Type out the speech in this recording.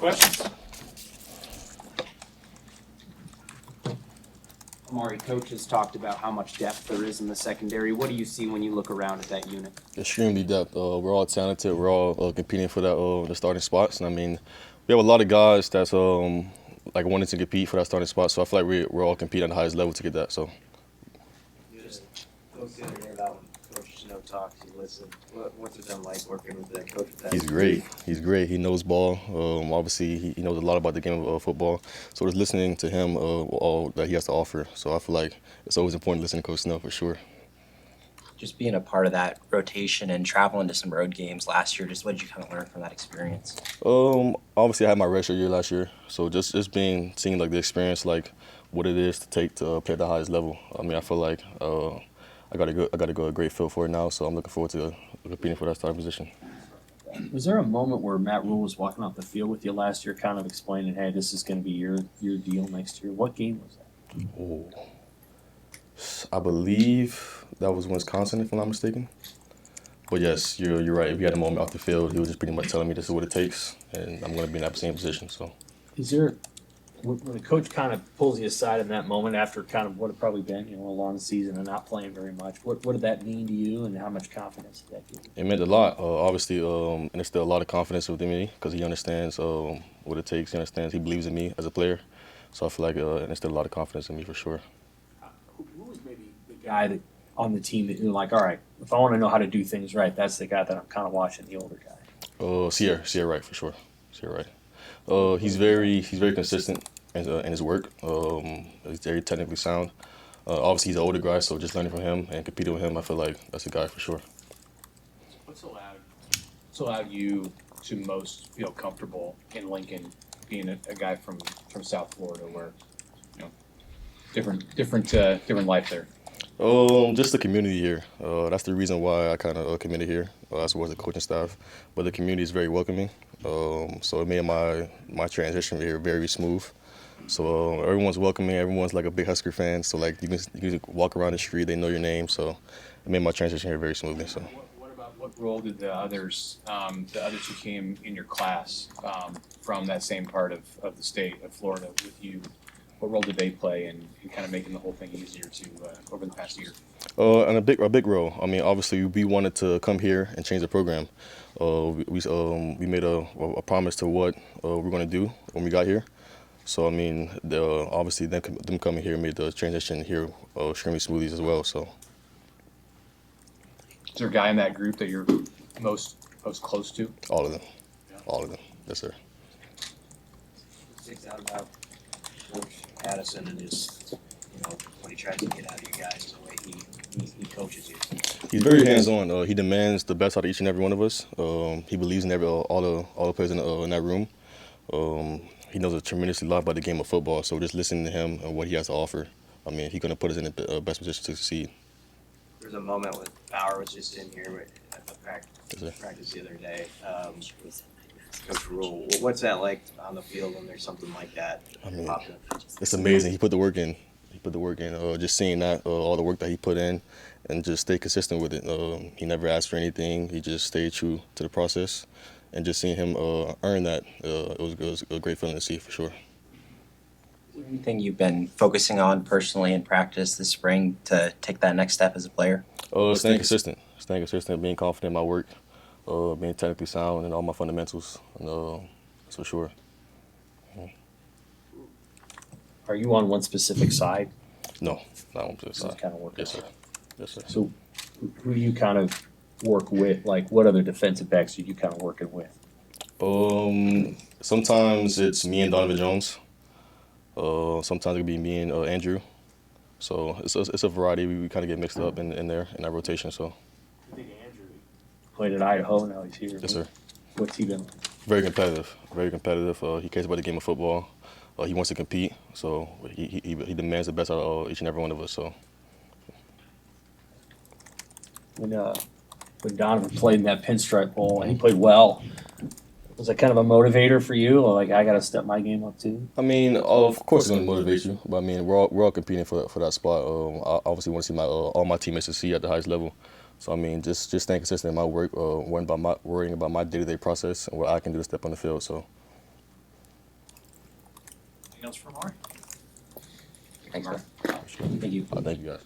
Questions? Amare, coach has talked about how much depth there is in the secondary. What do you see when you look around at that unit? Extremely depth. We're all talented. We're all competing for that the starting spots. And I mean, we have a lot of guys that's like wanting to compete for that starting spot. So I feel like we're all competing at the highest level to get that. So. Just go through the air about coach, no talks, you listen. What's it been like working with that coach? He's great. He's great. He knows ball. Obviously, he knows a lot about the game of football. So just listening to him, all that he has to offer. So I feel like it's always important to listen to Coach Snell for sure. Just being a part of that rotation and traveling to some road games last year, just what did you kind of learn from that experience? Obviously, I had my redshirt year last year. So just seeing like the experience, like what it is to take to play at the highest level. I mean, I feel like I got a great feel for it now. So I'm looking forward to competing for that starting position. Was there a moment where Matt Rule was walking off the field with you last year, kind of explaining, "Hey, this is going to be your deal next year"? What game was that? Oh, I believe that was Wisconsin, if I'm not mistaken. But yes, you're right. If he had a moment off the field, he was just pretty much telling me this is what it takes, and I'm going to be in that same position. So, Is there when the coach kind of pulls you aside in that moment after kind of what had probably been a long season and not playing very much? What did that mean to you, and how much confidence did that give you? it meant a lot, obviously, and it's still a lot of confidence within me because he understands what it takes. He understands. He believes in me as a player. So I feel like and there's still a lot of confidence in me for sure. Who was maybe the guy that on the team that you're like, all right, if I want to know how to do things right, that's the guy that I'm kind of watching, the older guy? Sierra Wright for sure. Sierra Wright. He's very consistent in his work. He's very technically sound. Obviously, he's an older guy, so just learning from him and competing with him, I feel like that's a guy for sure. What's allowed you to most feel comfortable in Lincoln, being a guy from South Florida, where different life there? Just the community here. That's the reason why I kind of committed here, as well as the coaching staff. But the community is very welcoming, so it made my transition here very smooth. So everyone's welcoming. Everyone's like a big Husker fan. So like you can walk around the street, they know your name. So it made my transition here very smoothly. So. What role did the others who came in your class from that same part of the state of Florida with you? What role did they play in kind of making the whole thing easier to over the past year? And a big role. I mean, obviously, we wanted to come here and change the program. We made a promise to what we're going to do when we got here. So I mean, obviously, them coming here made the transition here extremely smoothly as well. So. Is there a guy in that group that you're most close to? All of them. All of them. Yes, sir. What sticks out about Coach Addison and his, what he tries to get out of you guys, the way he coaches you? He's very hands-on. He demands the best out of each and every one of us. He believes in all the players in that room. He knows a tremendously lot about the game of football. So just listening to him and what he has to offer, I mean, he's going to put us in the best position to succeed. There was a moment when Bauer was just in here at the practice the other day. Coach Rule, what's that like on the field when there's something like that? I mean, it's amazing. He put the work in. Just seeing that, all the work that he put in, and just stay consistent with it. He never asked for anything. He just stayed true to the process, and just seeing him earn that, it was a great feeling to see for sure. Anything you've been focusing on personally in practice this spring to take that next step as a player? Staying consistent, being confident in my work, being technically sound, and all my fundamentals. That's for sure. Are you on one specific side? No, not one specific side. Kind of work. Yes, sir. Yes, sir. So, who do you kind of work with? Like, what other defensive backs are you kind of working with? Sometimes it's me and Donovan Jones. Sometimes it could be me and Andrew. So it's a variety. We kind of get mixed up in that rotation. So. I think Andrew played at Idaho. Now he's here. Yes, sir. What's he been like? Very competitive. Very competitive. He cares about the game of football. He wants to compete. So he demands the best out of each and every one of us. So. When Donovan played in that pinstripe bowl and he played well, was that kind of a motivator for you? Or like, I got to step my game up too? I mean, of course it's going to motivate you. But I mean, we're all competing for that spot. I obviously want to see all my teammates succeed at the highest level. So I mean, just staying consistent in my work, worrying about my day-to-day process and what I can do to step on the field. So. Anything else from Amare? Thanks, man. Thank you. Thank you guys.